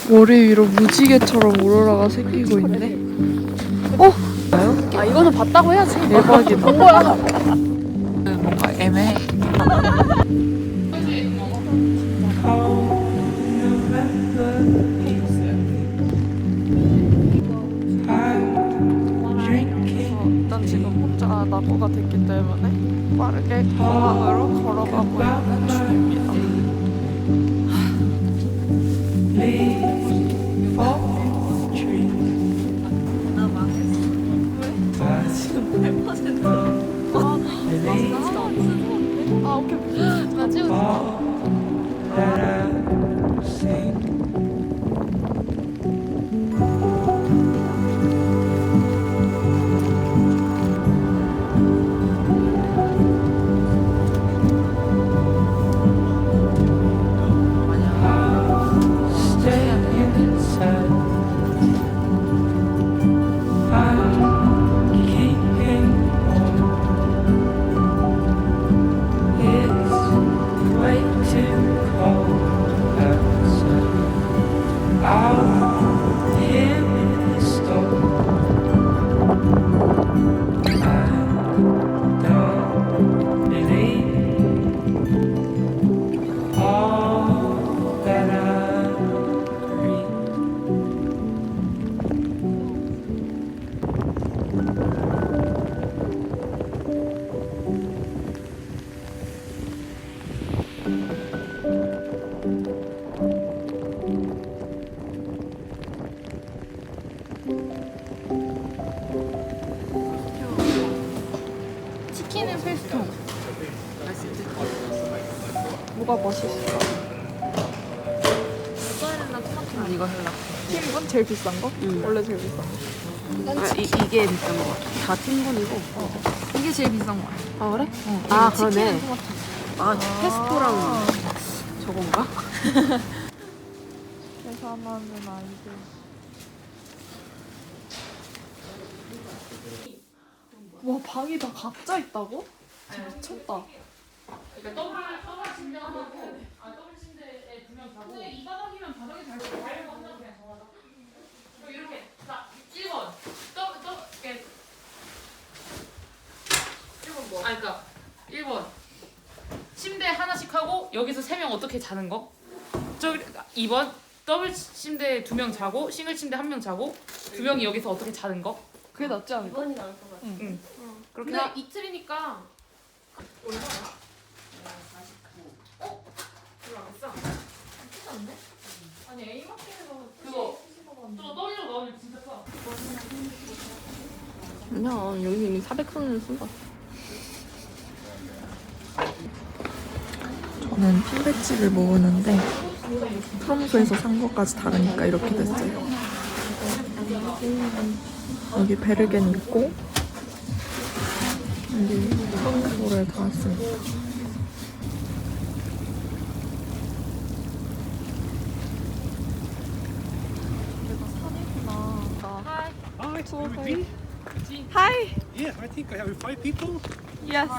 머리 위로 무지개처럼 오로라가 생기고 있네. 아 이거는 봤다고 해야지. 대박이다. 본 거야. 뭔가 애매해. 일단 지금 혼자 낙오가 됐기 때문에 빠르게 공항으로 걸어가고 있는 중입니다. 아 오케이. 나 찍었어. 치킨은 필수. 뭐가 맛있어? 모짜렐라 토마토. 이거 할라. 팀분 제일 비싼 거? 응. 원래 제일 비싼 거. 이게 비싼 거 같아. 다 팀분이고. 이게 제일 비싼 거야. 아 그래? 아 그러네. 치킨은 토마토. 아 페스토랑 저건가? 계산하는 아이들. 와 방이 다 각자 있다고? 미쳤다. 그러니까 더블 침대하고 더블 침대에 2명 자고 근데 이 바닥이면 바닥에 잘 자려고 한다고 그냥 정하자. 그리고 이렇게 자 1번 이렇게 1번 뭐? 아 그러니까 1번 침대 하나씩 하고 여기서 3명 어떻게 자는 거? 저기 2번 더블 침대에 2명 자고 싱글 침대 1명 자고 2명이 여기서 어떻게 자는 거? 그게 낫지 않을까? 이번이 나을 것 같아. 응. 그렇게 근데 이틀이니까 얼마야? 49. 어? 별로 안 비싸. 비싼데? 아니 A마켓에서 그거 또 떨려 넣으면 진짜 싸. 아니야 여기 이미 400원을 쓴 거. 저는 핀백집을 먹었는데 프롬소에서 산 것까지 다르니까 이렇게 됐어요. 여기 베르겐 있고 여기 프롬소를 다 왔습니다. Hi, Two of you Hi. Yeah, I think I have 5 people. Yes.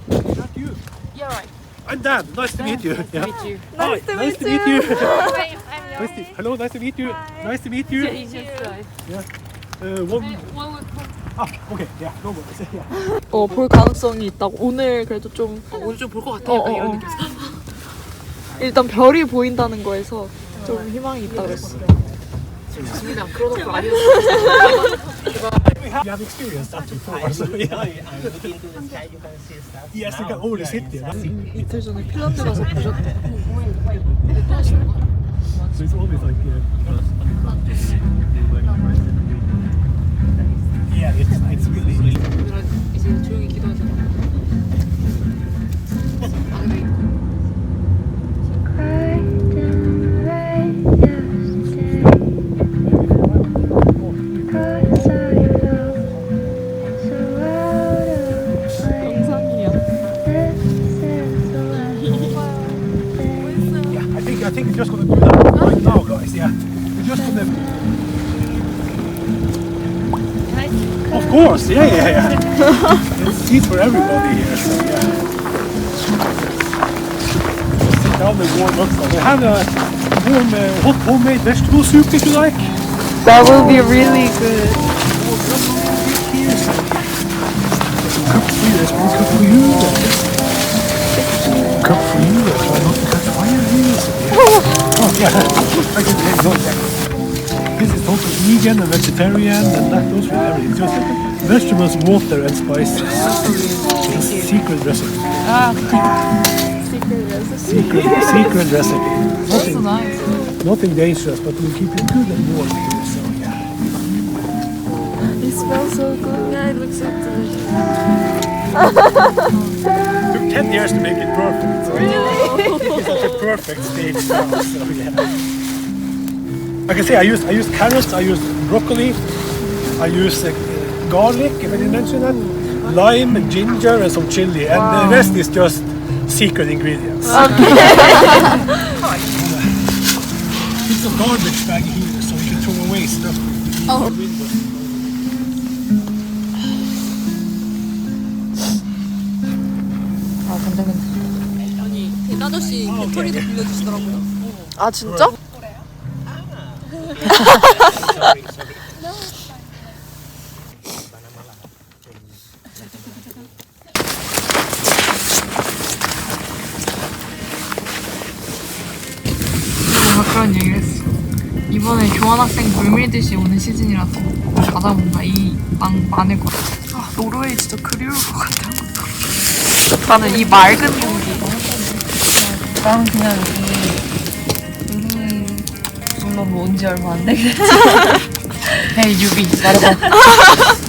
Is that you? Yeah, right. I'm Dan. Nice to meet you. Yeah. Meet you. Hi, Nice to nice to meet meet you. I'm Hello, nice to meet you. Nice to meet you. One. Okay, yeah, no worries. Yeah. 볼 가능성이 있다고. 오늘 그래도 좀 오늘 좀 볼 것 같아. 약간 이런 느낌. 일단 별이 보인다는 거에서 좀 희망이 있다 그랬어. 좋습니다. 그런 거 아니었어요. You have experienced that before, so yeah. Look into the sky, you can see stuff. Yes, you can only sit there. 이틀 전에 핀란드 가서 보셨대. So it's always like. Yeah, it's really. 이제 조용히 기도하자. 아 근데 I think we're just gonna do that right now, guys. Yeah, we're just gonna. Of course, yeah. There's seats for everybody here, so yeah. the warm up. We have a warm hot homemade vegetable soup if you like. That would be really good. Cup for you, there's one cup for you. Cup for you, I try not to catch fire here. So yeah. Oh yeah, I can take note. This is totally vegan and vegetarian and lactose free everything. Just vegetables, water and spices. It's a secret recipe. Secret recipe. That's nice. Nothing dangerous, but will keep you good and warm here. So yeah. It smells so good. Yeah, it looks so delicious. It took 10 years to make it perfect. So it's at the perfect stage now. So yeah. I can say I used carrots, I used broccoli, I used garlic, if I didn't mention that, lime, ginger, and some chili, and the rest is just secret ingredients. It's a garbage bag here, so you can throw away stuff. 아 간장은 아니 대나저씨 배터리도 빌려주시더라고요. 아 진짜? Sorry, sorry. 뭔가 그런 얘기를 했어. 이번에 교환학생 물밀듯이 오는 시즌이라서 가다 뭔가 이 많을 것 같아. 아, 노르웨이 진짜 그리울 것 같아. 나는 이 맑은 공기. 나는 그냥 물론 뭐 온지 얼마 안 되겠지. 헤이 유비 말해봐.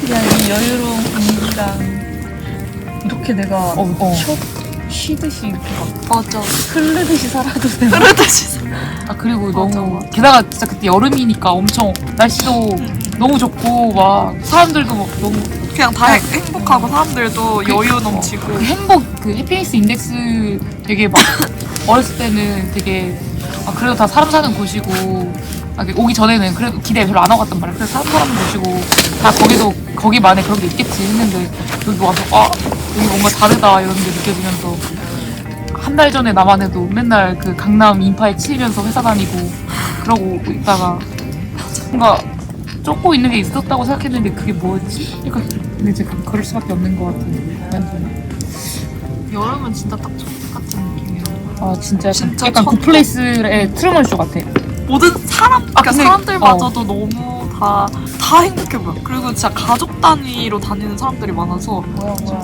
그냥 이 여유로운 분위기랑 이렇게 내가 쉬듯이 이렇게 막 맞아. 흐르듯이 살아도 돼. 흐르듯이. 아 그리고 너무 게다가 진짜 그때 여름이니까 엄청 날씨도 너무 좋고 막 사람들도 막 너무 그냥 다 행복하고 사람들도 여유 넘치고. 그 행복 그 해피니스 인덱스 되게 막 어렸을 때는 되게 아 그래도 다 사람 사는 곳이고 아, 오기 전에는 그래도 기대 별로 안 하고 갔단 말이야. 그래서 사람 곳이고 다 거기도 거기만의 그런 게 있겠지 했는데 여기 와서 아 여기 뭔가 다르다 이런 게 느껴지면서 한 달 전에 나만 해도 맨날 그 강남 인파에 치이면서 회사 다니고 그러고 있다가 뭔가 쫓고 있는 게 있었다고 생각했는데 그게 뭐였지? 그러니까 근데 이제 그럴 수밖에 없는 것 같은 여름은 진짜 딱 똑같은 느낌이야. 아 진짜 진짜 약간 천- 굿플레이스의 트루먼 쇼 같아. 모든 사람, 그러니까 근데- 사람들마저도 너무 다 행복해 보여. 그리고 진짜 가족 단위로 다니는 사람들이 많아서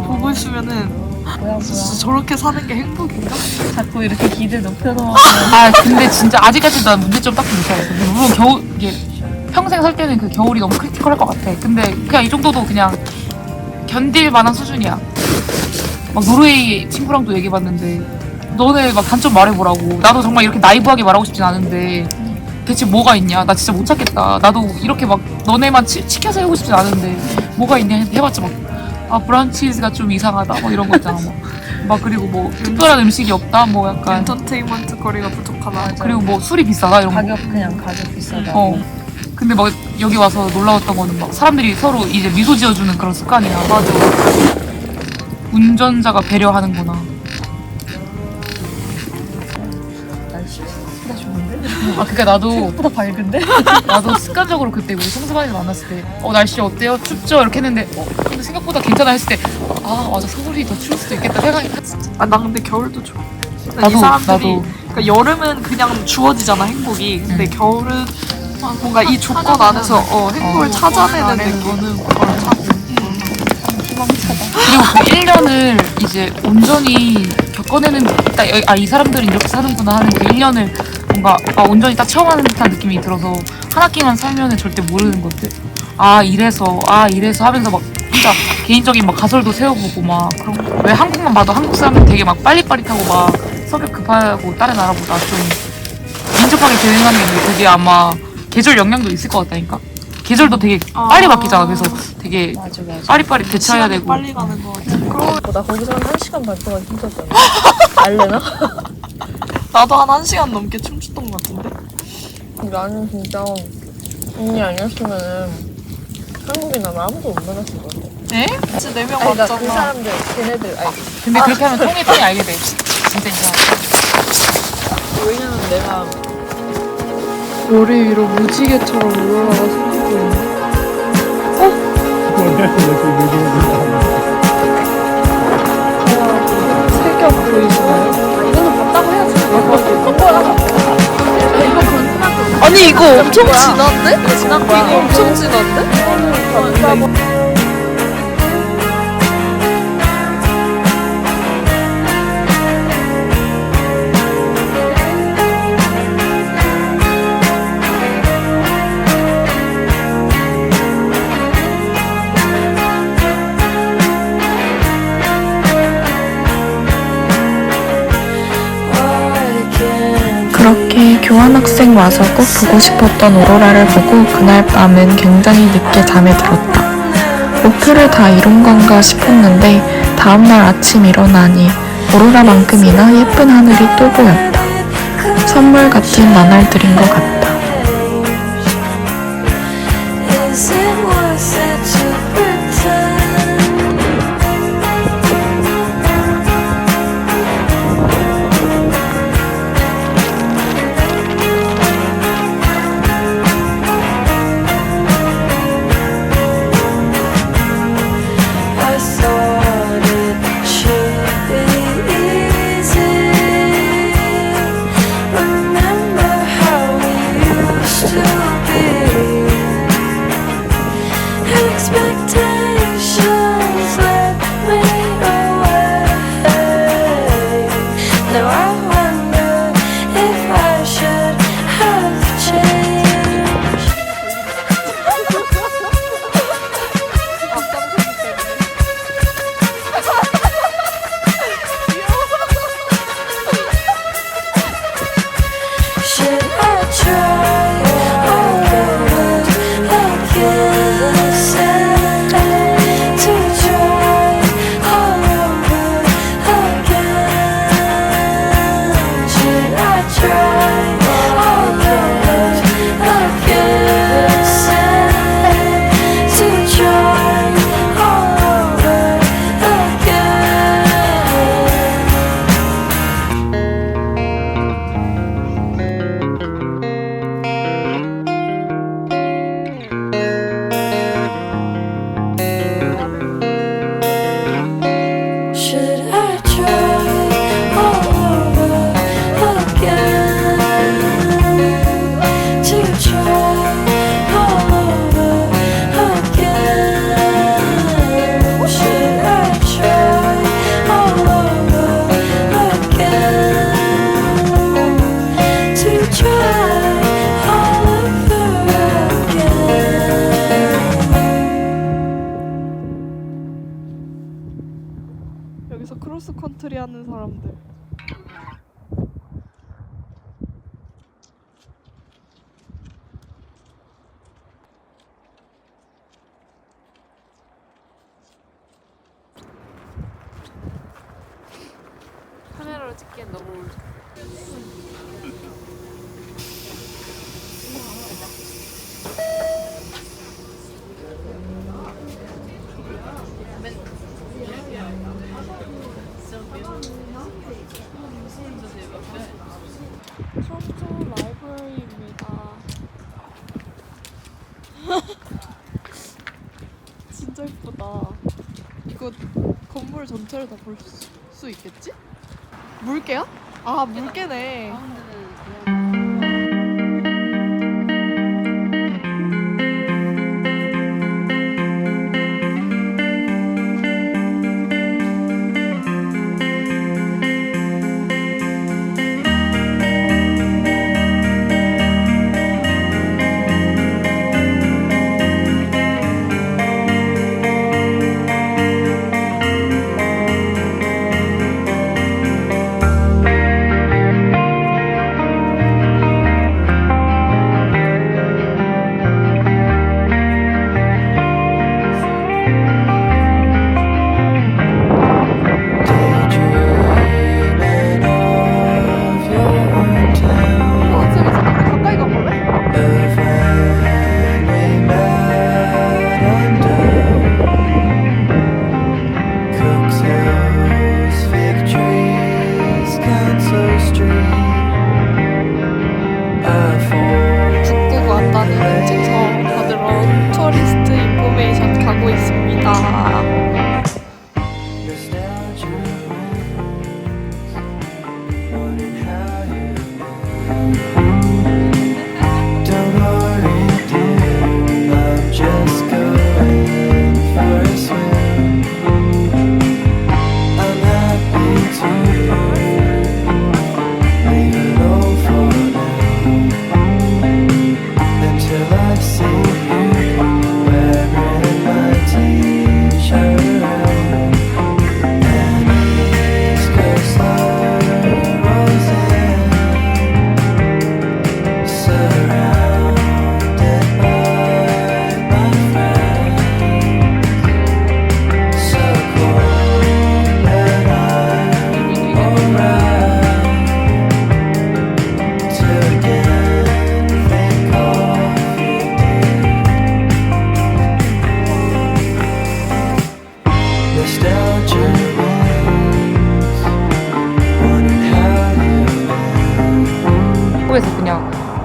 보고 있으면은 진짜 저렇게 사는 게 행복인가? 자꾸 이렇게 기대 높여서 아 근데 진짜 아직까지 난 문제점 딱히 못 찾았어. 물론 겨울 이게 평생 살 때는 그 겨울이 너무 크리티컬할 것 같아. 근데 그냥 이 정도도 그냥 견딜 만한 수준이야. 막 노르웨이 친구랑도 얘기해봤는데 너네 막 단점 말해보라고. 나도 정말 이렇게 나이브하게 말하고 싶진 않은데 대체 뭐가 있냐? 나 진짜 못 찾겠다. 나도 이렇게 막 너네만 치켜 세우고 싶진 않은데 뭐가 있냐 해봤자 막 아 브라운치즈가 좀 이상하다 뭐 이런 거 있잖아. 막 그리고 뭐 특별한 음식이 없다 뭐 약간 엔터테인먼트 거리가 부족하다. 그리고 뭐 술이 비싸다 이런 거. 가격 비싸다. 근데 막 여기 와서 놀라웠던 거는 막 사람들이 서로 이제 미소 지어주는 그런 습관이야. 맞아. 운전자가 배려하는구나. 날씨 생각보다 좋은데? 아 그러니까 나도 생각보다 밝은데? 나도 습관적으로 그때 우리 성수반에서 만났을 때 날씨 어때요? 춥죠? 이렇게 했는데 근데 생각보다 괜찮아 했을 때 아 맞아 서울이 더 추울 수도 있겠다 생각이 아, 나 근데 겨울도 좋아. 나도, 이 사람들이 나도. 그러니까 여름은 그냥 주어지잖아 행복이. 근데 겨울은 뭔가 이 조건 안에서 행복을 찾아내는 느낌은 그걸 찾고. 그리고 그 1년을 이제 온전히 겪어내는 이 사람들은 이렇게 사는구나 하는 그 1년을 뭔가 온전히 딱 처음 하는 듯한 느낌이 들어서 한 학기만 살면은 절대 모르는 것들 이래서 하면서 막 진짜 개인적인 막 가설도 세워보고 막 그런 거. 왜 한국만 봐도 한국 사람은 되게 막 빨리빠릿하고 막 성격 급하고 다른 나라보다 좀 민첩하게 대응하는 게 있는데 그게 아마 계절 영향도 있을 것 같다니까. 계절도 되게 빨리 바뀌잖아. 그래서 되게 맞아. 빠릿빠릿 대처해야 시간이 되고. 빨리 가는 것 같아. 나 거기서 한 1시간 반 동안 힘들었잖아. 알래나? 나도 한 1시간 넘게 춤췄던 것 같은데. 나는 진짜 언니 아니었으면은 한국에 나면 아무도 못 만났을 것 같아. 에? 진짜 4명 아니 나 그 왔잖아. 사람들 걔네들 아니 근데 그렇게 하면 통이 알게 돼. 진짜 이상하다. 왜냐면 내가 머리 위로 무지개처럼 올라가 생기고 있네. 색깔 보이시나요? 이거는 봤다고 해야지. 이거 건진한 아니 이거 엄청 진한데? 이거 지난 거야. 이거 엄청 진한데? 그렇게 교환학생 와서 꼭 보고 싶었던 오로라를 보고 그날 밤은 굉장히 늦게 잠에 들었다. 목표를 다 이룬 건가 싶었는데 다음날 아침 일어나니 오로라만큼이나 예쁜 하늘이 또 보였다. 선물 같은 나날들인 것 같다. Is it worth it to pretend? I thought it should be easy. Remember how we used to be. Expectations led me away. Now I wonder if I should have changed. Should I try all over again? To try all over again. Should I try all over again? To try all over again. Should I try all over again? To try all over again? Should I try all over again? To try all over again? 여기서 크로스 컨트리 하는 사람들. 카메라로 찍기엔 너무 청초 라이브러리입니다. 진짜 예쁘다. 이거 건물 전체를 다 볼 수 있겠지? 물개야? 아 물개네.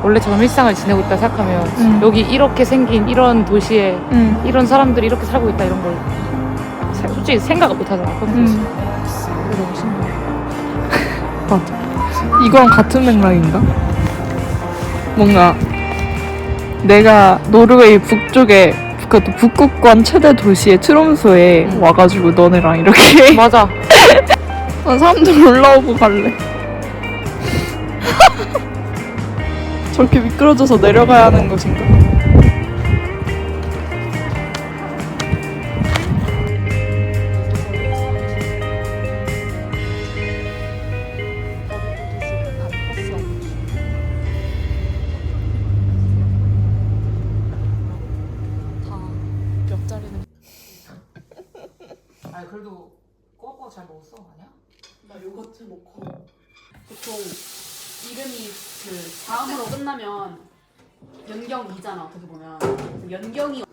원래처럼 일상을 지내고 있다 생각하면 여기 이렇게 생긴 이런 도시에 이런 사람들이 이렇게 살고 있다 이런 걸 솔직히 생각을 못 하잖아. 평소에. 너무 신기해. 맞아. 이거랑 같은 맥락인가? 뭔가 내가 노르웨이 북쪽에 그것도 북극권 최대 도시의 트롬소에 와가지고 너네랑 이렇게 맞아. 난 사람들 올라오고 갈래. 저렇게 미끄러져서 내려가야 하는 것인가? 아 그래도 꼬박꼬박 잘 먹었어 아니야? 나 요거트 먹고 보통 이름이 그 다음으로 끝나면 연경이잖아 어떻게 보면 그 연경이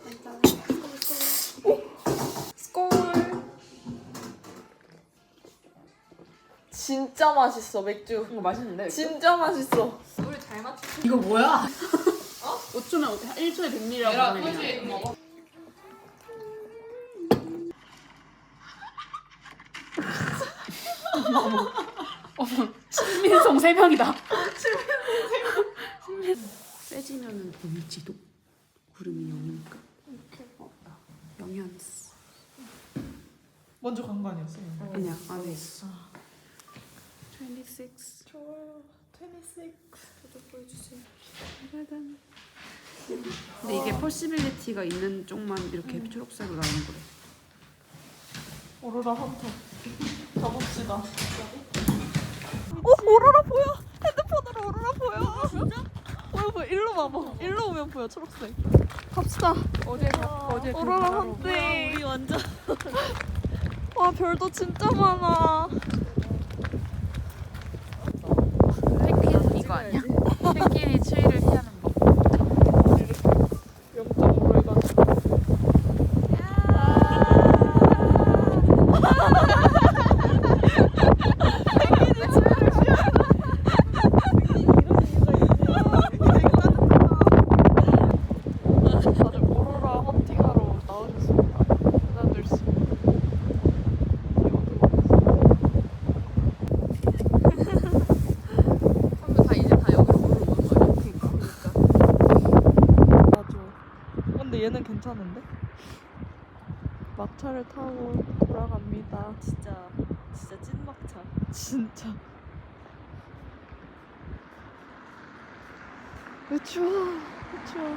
진짜 맛있어 맥주. 이거 맛있는데 진짜 맛있어. 이거 뭐야? 5초면 1초에 100ml라고 하잖아 먹어. 신민송 3명이다 세지면은 음지도 구름이 0이니까 영현스 먼저 간 거 아니었어? 아니야 안에 있어 26 좋아요. 26. 저도 보여주세요. 근데 이게 퍼시빌리티가 있는 쪽만 이렇게 초록색으로 나오는 거래 오로라 헌터. 가봅시다. 오로라 보여. 핸드폰으로 오로라 보여. 진짜? 보여. 일로 와봐. 일로 오면 보여 초록색. 갑시다. 어제 오로라 헌팅. 우리 완전. 와 별도 진짜 많아. 펭귄 이거 아니야? 펭귄이 추위를 피하는 법. 0.5 해가지고. 다들 오로라 헌팅하러 나오셨습니다. 하나둘 씩. 사람들 다 이제 다 여기로 오는 거 아니야? 그니까 맞아. 근데 얘는 괜찮은데? 막차를 타고 돌아갑니다. 진짜 찐 막차. 진짜. 왜 추워? 왜 추워?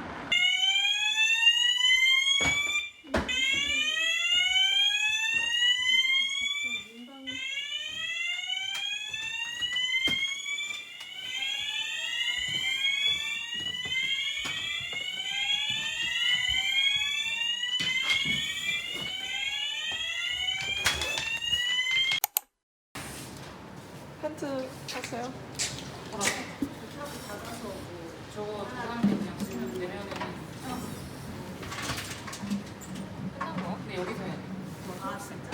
팬트 하세요? 저거 사람들 그냥 지금 내려면 끝난 거야? 근데 여기서 해야 돼. 아 진짜?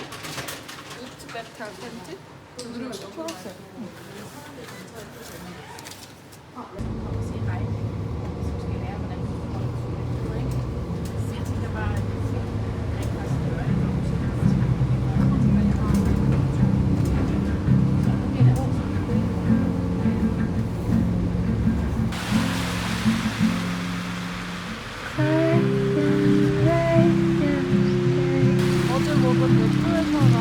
우트 메탈 팬티? 초록색. 어제 먹은 요트웨터가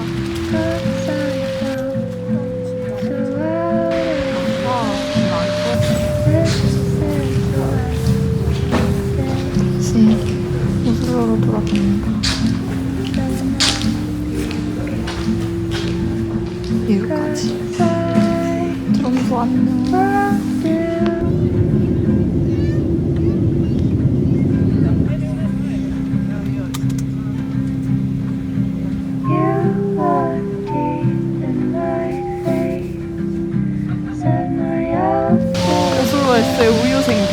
다시 오슬로로 돌아갑니다. 미국까지. 트롬소 안녕. 오슬로에서의 우유 생기.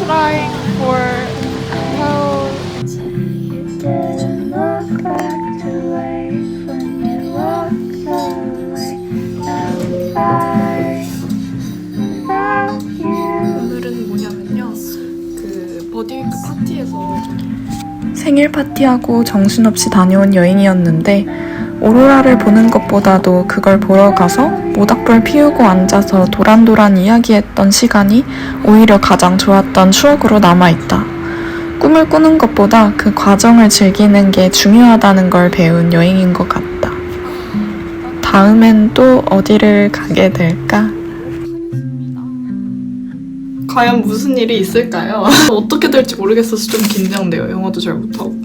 Trying for help. Didn't look back to wait when you walked away. Now 생일 파티하고 정신없이 다녀온 여행이었는데 오로라를 보는 것보다도 그걸 보러 가서 모닥불 피우고 앉아서 도란도란 이야기했던 시간이 오히려 가장 좋았던 추억으로 남아있다. 꿈을 꾸는 것보다 그 과정을 즐기는 게 중요하다는 걸 배운 여행인 것 같다. 다음엔 또 어디를 가게 될까? 과연 무슨 일이 있을까요? 어떻게 될지 모르겠어서 좀 긴장돼요. 영어도 잘 못하고.